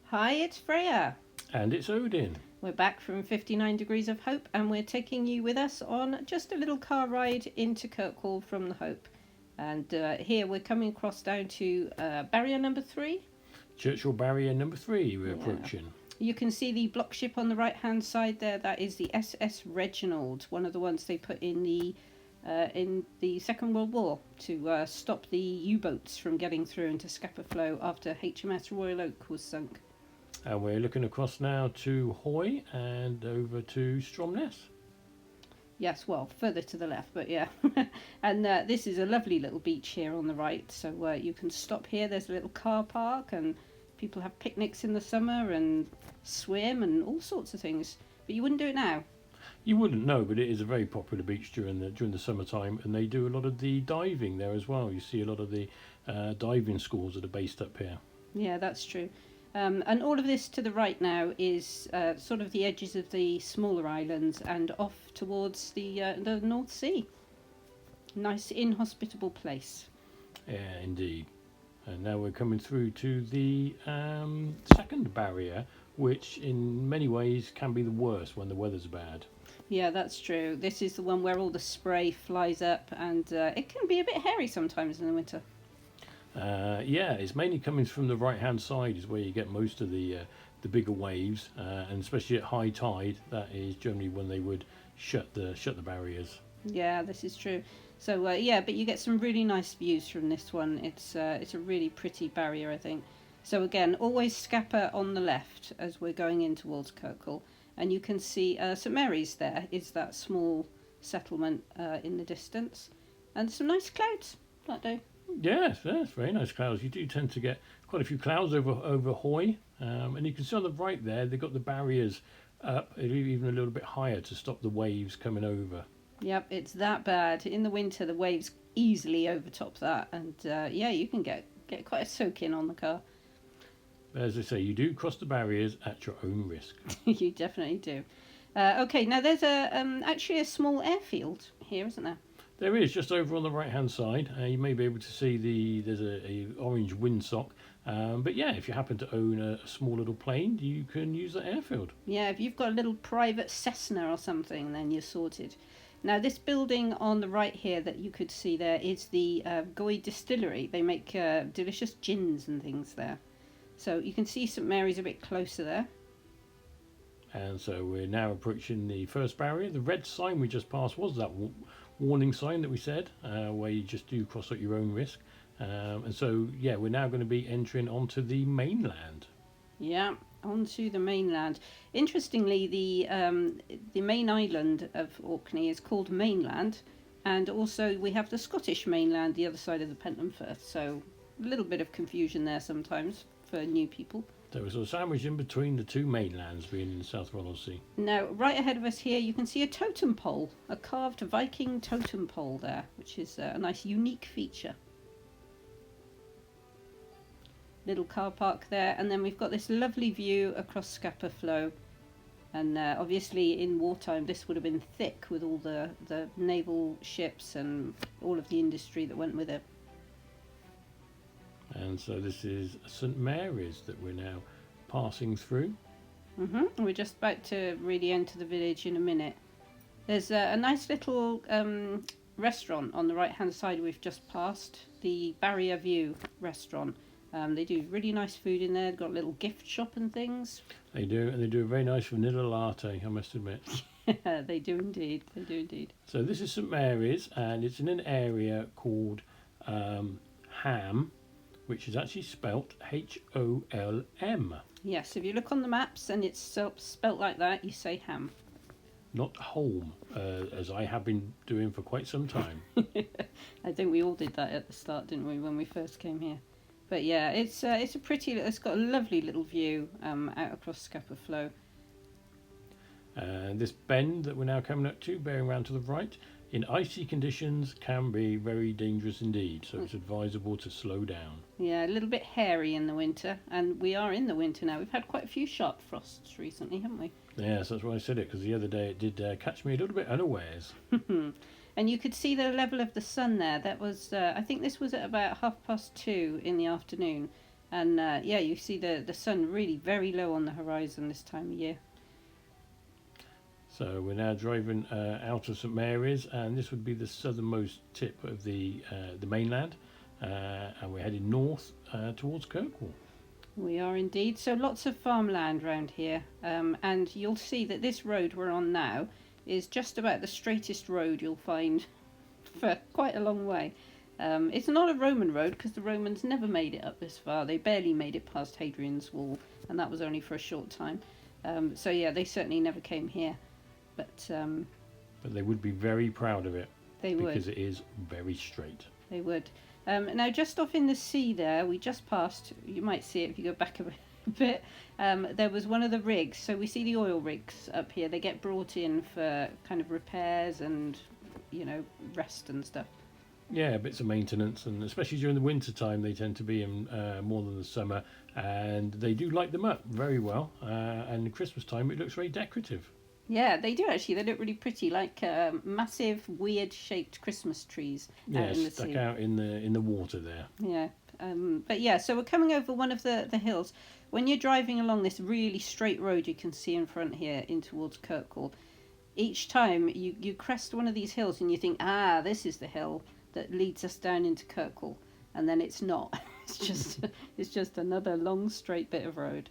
Hi, it's Freya. And it's Odin. We're back from 59 Degrees of Hope and we're taking you with us on just a little car ride into Kirkwall from the Hope. And here we're coming across down to barrier number 3. Churchill barrier number 3 we're approaching. You can see the block ship on the right hand side there. That is the SS Reginald, one of the ones they put in the Second World War to stop the U-boats from getting through into Scapa Flow after HMS Royal Oak was sunk. And we're looking across now to Hoy and over to Stromness. Yes, well, further to the left, but yeah. And this is a lovely little beach here on the right, so you can stop here. There's a little car park and people have picnics in the summer and swim and all sorts of things. But you wouldn't do it now. You wouldn't know, but it is a very popular beach during the summertime, and they do a lot of the diving there as well. You see a lot of the diving schools that are based up here. Yeah, that's true. And all of this to the right now is sort of the edges of the smaller islands and off towards the North Sea. Nice, inhospitable place. Yeah, indeed. And now we're coming through to the second barrier, which in many ways can be the worst when the weather's bad. Yeah, that's true. This is the one where all the spray flies up and it can be a bit hairy sometimes in the winter. Yeah, it's mainly coming from the right-hand side is where you get most of the bigger waves, and especially at high tide, that is generally when they would shut the barriers. Yeah, this is true. So yeah, but you get some really nice views from this one. It's a really pretty barrier, I think. So again, always Scapa on the left as we're going in towards Kirkwall, and you can see St Mary's there is that small settlement in the distance, and some nice clouds that day. Yes, very nice clouds. You do tend to get quite a few clouds over Hoy, and you can see on the right there they've got the barriers up even a little bit higher to stop the waves coming over. Yep, it's that bad. In the winter, the waves easily overtop that, and yeah, you can get quite a soak in on the car. But as I say, you do cross the barriers at your own risk. You definitely do. Okay, now there's actually a small airfield here, isn't there? There is, just over on the right hand side. You may be able to see there's a orange windsock. But yeah, if you happen to own a small little plane, you can use that airfield. Yeah, if you've got a little private Cessna or something, then you're sorted. Now, this building on the right here that you could see there is the Goy Distillery. They make delicious gins and things there. So you can see St Mary's a bit closer there. And so we're now approaching the first barrier. The red sign we just passed was that warning sign that we said, where you just do cross at your own risk. And so, yeah, we're now going to be entering onto the mainland. Yeah, onto the mainland. Interestingly, the main island of Orkney is called Mainland, and also we have the Scottish mainland, the other side of the Pentland Firth. So a little bit of confusion there sometimes for new people. So we're sort of sandwiched in between the two mainlands, being in South Ronaldsay. Now, right ahead of us here, you can see a totem pole, a carved Viking totem pole there, which is a nice unique feature. Little car park there, and then we've got this lovely view across Scapa Flow. And obviously in wartime this would have been thick with all the naval ships and all of the industry that went with it. And so this is St Mary's that we're now passing through. We're just about to really enter the village in a minute. There's a nice little restaurant on the right hand side we've just passed, the Barrier View restaurant. They do really nice food in there. They've got a little gift shop and things. They do, and they do a very nice vanilla latte, I must admit. They do indeed. They do indeed. So this is St Mary's, and it's in an area called Ham, which is actually spelt Holm. Yes, if you look on the maps and it's spelt like that, you say Ham. Not Holm, as I have been doing for quite some time. I think we all did that at the start, didn't we, when we first came here? But yeah, it's a pretty. It's got a lovely little view out across Scapa Flow. This bend that we're now coming up to, bearing round to the right, in icy conditions can be very dangerous indeed. So it's advisable to slow down. Yeah, a little bit hairy in the winter, and we are in the winter now. We've had quite a few sharp frosts recently, haven't we? Yes, that's why I said it, because the other day it did catch me a little bit unawares. And you could see the level of the sun there. That was, I think this was at about 2:30 in the afternoon. And yeah, you see the sun really very low on the horizon this time of year. So we're now driving out of St Mary's, and this would be the southernmost tip of the mainland, and we're heading north towards Kirkwall. We are indeed. So lots of farmland around here, and you'll see that this road we're on now is just about the straightest road you'll find for quite a long way. It's not a Roman road because the Romans never made it up this far. They barely made it past Hadrian's Wall, and that was only for a short time. So yeah, they certainly never came here. But they would be very proud of it. They would. Because it is very straight. They would. Now, just off in the sea there, we just passed, you might see it if you go back a bit, there was one of the rigs. So we see the oil rigs up here. They get brought in for kind of repairs and, rest and stuff. Yeah, bits of maintenance, and especially during the winter time, they tend to be in more than the summer, and they do light them up very well. And at Christmas time, it looks very decorative. Yeah, they do actually. They look really pretty, like massive, weird-shaped Christmas trees out in the stuck sea. out in the water there. Yeah, but yeah, so we're coming over one of the hills. When you're driving along this really straight road you can see in front here in towards Kirkwall, each time you crest one of these hills and you think, this is the hill that leads us down into Kirkwall, and then it's not. It's just another long straight bit of road.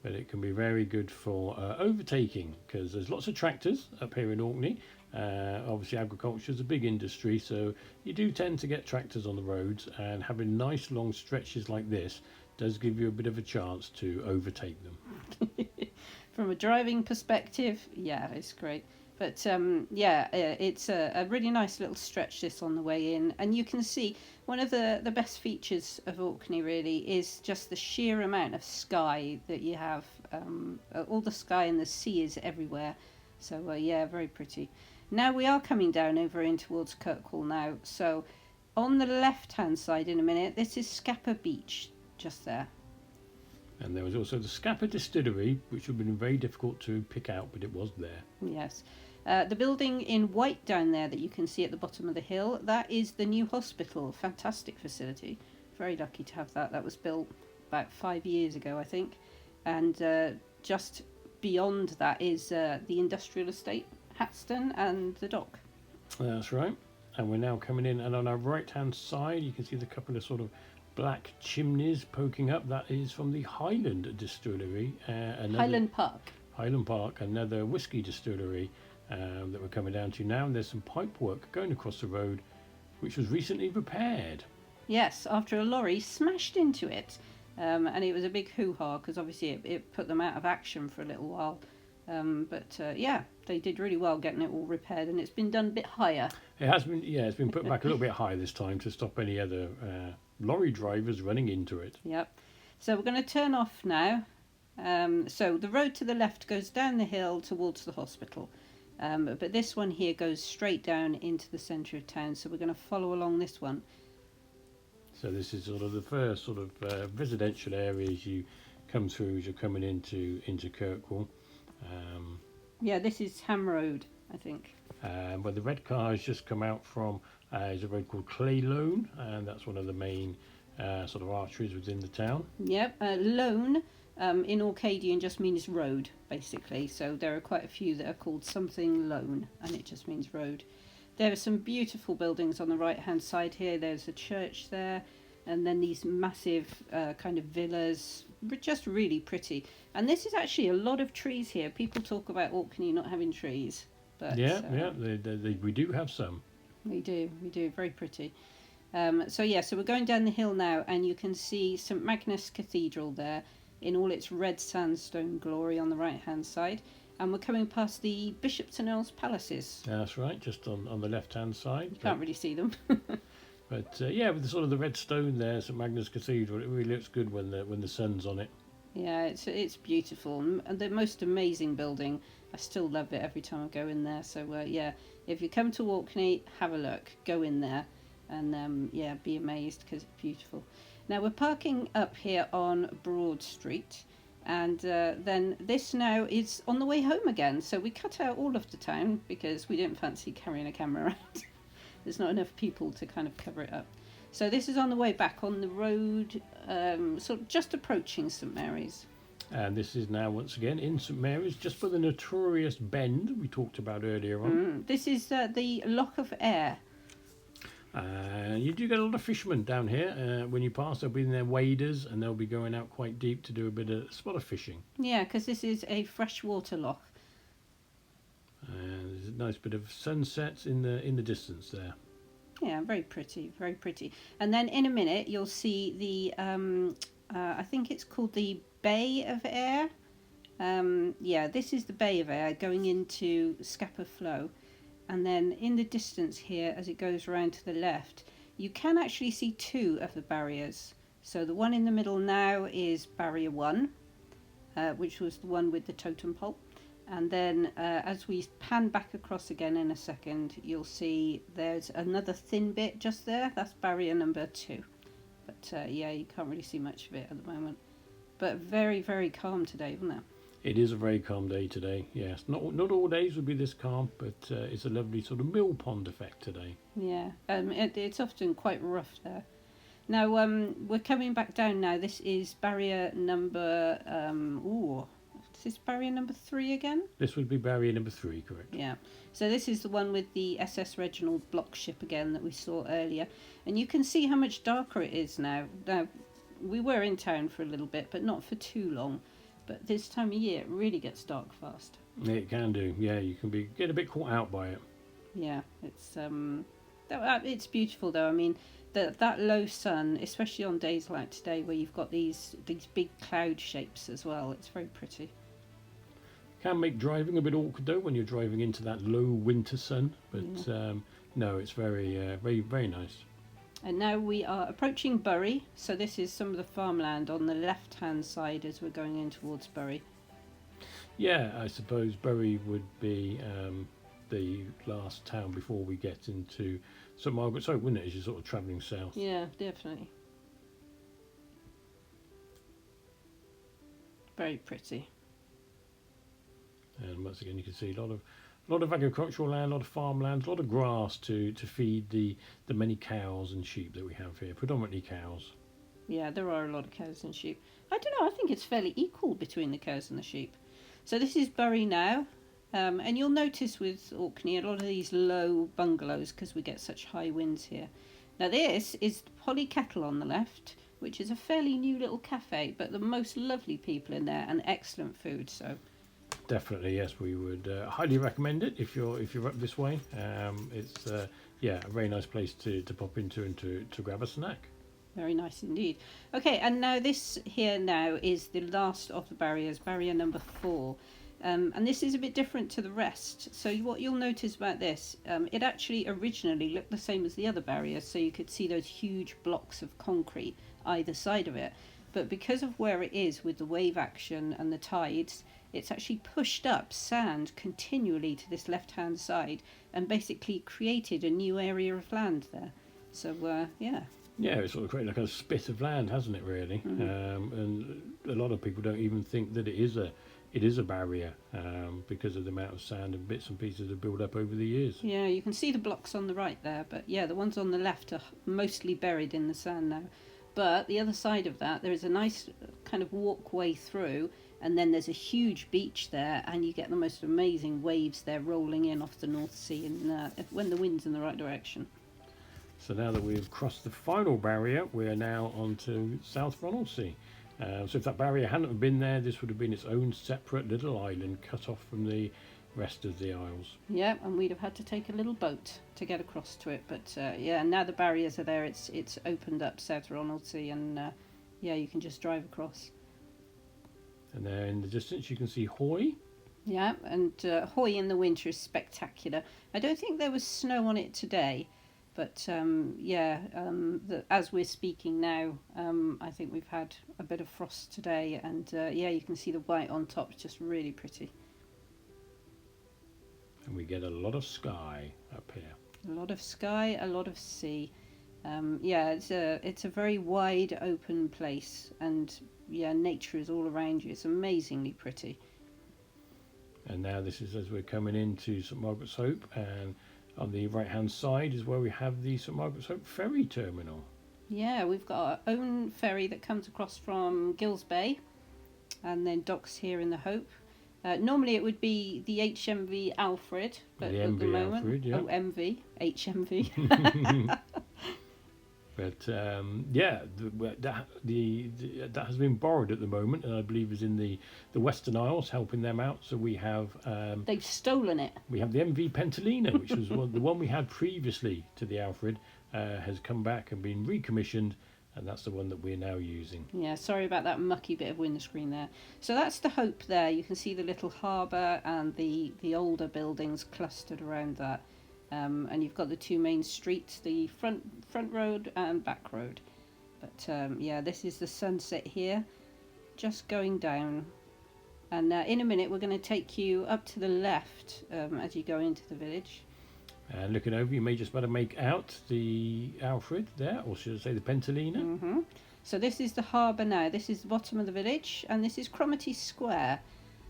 But it can be very good for overtaking, because there's lots of tractors up here in Orkney. Obviously agriculture is a big industry, so you do tend to get tractors on the roads, and having nice long stretches like this does give you a bit of a chance to overtake them. From a driving perspective, yeah, it's great. But it's a really nice little stretch this on the way in, and you can see one of the best features of Orkney really is just the sheer amount of sky that you have. All the sky and the sea is everywhere, so very pretty. Now we are coming down over in towards Kirkwall now, so on the left hand side in a minute, this is Scapa Beach, just there. And there was also the Scapa Distillery, which would have been very difficult to pick out, but it was there. Yes. The building in white down there that you can see at the bottom of the hill, that is the new hospital. Fantastic facility. Very lucky to have that. That was built about 5 years ago, I think. And just beyond that is the industrial estate, Hatston, and the dock. That's right. And we're now coming in, and on our right-hand side, you can see the couple of sort of black chimneys poking up. That is from the Highland Distillery. Highland Park, another whisky distillery that we're coming down to now. And there's some pipe work going across the road, which was recently repaired. Yes, after a lorry smashed into it. And it was a big hoo-ha because obviously it put them out of action for a little while. But they did really well getting it all repaired, and it's been done a bit higher. It has been, it's been put back a little bit higher this time to stop any other lorry drivers running into it. Yep. So we're going to turn off now. So the road to the left goes down the hill towards the hospital. But this one here goes straight down into the centre of town, so we're going to follow along this one. So this is sort of the first sort of residential areas you come through as you're coming into Kirkwall. This is Ham Road, I think. Where the red car has just come out from is a road called Clay Lone, and that's one of the main sort of arteries within the town. Yep, Lone in Orcadian just means road, basically. So there are quite a few that are called something Lone, and it just means road. There are some beautiful buildings on the right-hand side here. There's a church there, and then these massive kind of villas, just really pretty. And this is actually a lot of trees here. People talk about Orkney not having trees. But, we do have some. We do, very pretty. So we're going down the hill now, and you can see St Magnus Cathedral there in all its red sandstone glory on the right-hand side. And we're coming past the Bishops and Earls Palaces. That's right, just on the left-hand side. You can't really see them. But with the sort of the red stone there, St Magnus Cathedral, it really looks good when the sun's on it. Yeah, it's beautiful, and the most amazing building. I still love it every time I go in there. So if you come to Orkney, have a look, go in there, and be amazed because it's beautiful. Now we're parking up here on Broad Street, and then this now is on the way home again. So we cut out all of the town because we didn't fancy carrying a camera around. There's not enough people to kind of cover it up. So this is on the way back on the road, sort of just approaching St Mary's. And this is now once again in St Mary's, just for the notorious bend we talked about earlier on. This is the Loch of Ayr. You do get a lot of fishermen down here. When you pass, they'll be in their waders and they'll be going out quite deep to do a bit of spot of fishing. Yeah, because this is a freshwater loch. There's a nice bit of sunsets in the distance there. Yeah, very pretty, very pretty. And then in a minute you'll see the I think it's called the Bay of Ayr. Yeah, this is the Bay of Ayr going into Scapa Flow. And then in the distance here, as it goes around to the left, you can actually see two of the barriers. So the one in the middle now is Barrier 1, which was the one with the totem pole. And then as we pan back across again in a second, you'll see there's another thin bit just there. That's barrier number 2. But yeah, you can't really see much of it at the moment. But very, very calm today, wasn't it? It is a very calm day today, yes. Not all days would be this calm, but it's a lovely sort of mill pond effect today. Yeah, it's often quite rough there. Now, we're coming back down now. This is barrier number... is this barrier number 3 again? This would be barrier number 3, correct? Yeah. So this is the one with the SS Reginald block ship again that we saw earlier. And you can see how much darker it is now. Now, we were in town for a little bit, but not for too long. But this time of year, it really gets dark fast. It can do, yeah. You can get a bit caught out by it. Yeah, it's beautiful though. I mean, that low sun, especially on days like today, where you've got these big cloud shapes as well. It's very pretty. Can make driving a bit awkward though when you're driving into that low winter sun. But no, it's very, very nice. And now we are approaching Burray, so this is some of the farmland on the left-hand side as we're going in towards Burray. Yeah, I suppose Burray would be the last town before we get into St Margaret's Hope, wouldn't it, as you're sort of travelling south? Yeah, definitely. Very pretty. And once again, you can see a lot of agricultural land, a lot of farmland, a lot of grass to feed the many cows and sheep that we have here, predominantly cows. Yeah, there are a lot of cows and sheep. I don't know, I think it's fairly equal between the cows and the sheep. So this is Burray now, and you'll notice with Orkney a lot of these low bungalows because we get such high winds here. Now this is Polly Kettle on the left, which is a fairly new little cafe, but the most lovely people in there and excellent food, so... Definitely, yes. We would highly recommend it if you're up this way. It's a very nice place to pop into and to grab a snack. Very nice indeed. Okay, and now this here now is the last of the barriers, barrier number 4, and this is a bit different to the rest. So what you'll notice about this, it actually originally looked the same as the other barriers. So you could see those huge blocks of concrete either side of it, but because of where it is with the wave action and the tides, it's actually pushed up sand continually to this left-hand side and basically created a new area of land there. So, yeah. Yeah, it's sort of created like a spit of land, hasn't it, really? Mm-hmm. And a lot of people don't even think that it is a barrier because of the amount of sand and bits and pieces that build up over the years. Yeah, you can see the blocks on the right there, but yeah, the ones on the left are mostly buried in the sand now. But the other side of that, there is a nice kind of walkway through, and then there's a huge beach there, and you get the most amazing waves there rolling in off the North Sea when the wind's in the right direction. So now that we've crossed the final barrier, we are now on to South Ronaldsay. So if that barrier hadn't been there, this would have been its own separate little island cut off from the rest of the Isles. Yeah, and we'd have had to take a little boat to get across to it. But yeah, now the barriers are there. It's opened up South Ronaldsay, and yeah, you can just drive across. And there in the distance you can see Hoy. Yeah, and Hoy in the winter is spectacular. I don't think there was snow on it today, but as we're speaking now, I think we've had a bit of frost today, and yeah, you can see the white on top. It's just really pretty. And we get a lot of sky up here. A lot of sky, a lot of sea. Yeah, it's a very wide open place, and yeah, nature is all around you. It's amazingly pretty. And now this is as we're coming into St Margaret's Hope, and on the right hand side is where we have the St Margaret's Hope ferry terminal. Yeah, we've got our own ferry that comes across from Gills Bay and then docks here in the Hope. Normally it would be the HMV Alfred, but The at the MV moment... Alfred, yeah. Oh, MV. HMV. But that has been borrowed at the moment, and I believe is in the Western Isles, helping them out. So we have They've stolen it. we have the MV Pentalina, which was the one we had previously to the Alfred, has come back and been recommissioned, and that's the one that we're now using. Yeah, sorry about that mucky bit of windscreen there. So that's the Hope there. You can see the little harbour and the older buildings clustered around that. And you've got the two main streets, the front road and back road. But yeah, this is the sunset here, just going down. And in a minute we're going to take you up to the left as you go into the village. And looking over, you may just better make out the Alfred there, or should I say the Pentalina. Mm-hmm. So this is the harbour now. This is the bottom of the village, and this is Cromarty Square.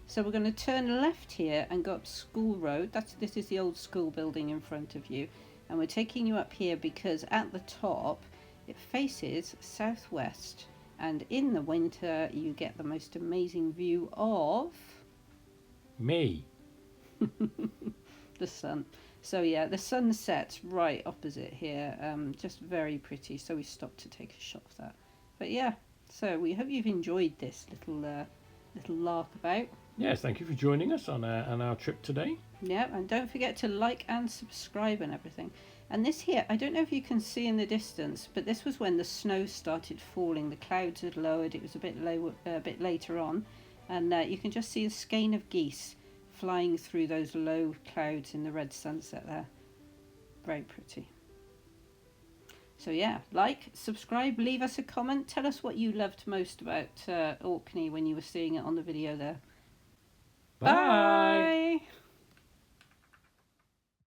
So we're going to turn left here and go up School Road. This is the old school building in front of you. And we're taking you up here because at the top it faces southwest. And in the winter you get the most amazing view of... Me. the sun. So yeah, the sun sets right opposite here. Just very pretty. So we stopped to take a shot of that. But yeah, so we hope you've enjoyed this little lark about. Yes, thank you for joining us on our trip today. Yeah, and don't forget to like and subscribe and everything. And this here, I don't know if you can see in the distance, but this was when the snow started falling. The clouds had lowered. It was a bit later on, and you can just see a skein of geese flying through those low clouds in the red sunset there. Very pretty. So yeah, like, subscribe, leave us a comment. Tell us what you loved most about Orkney when you were seeing it on the video there. Bye. Bye.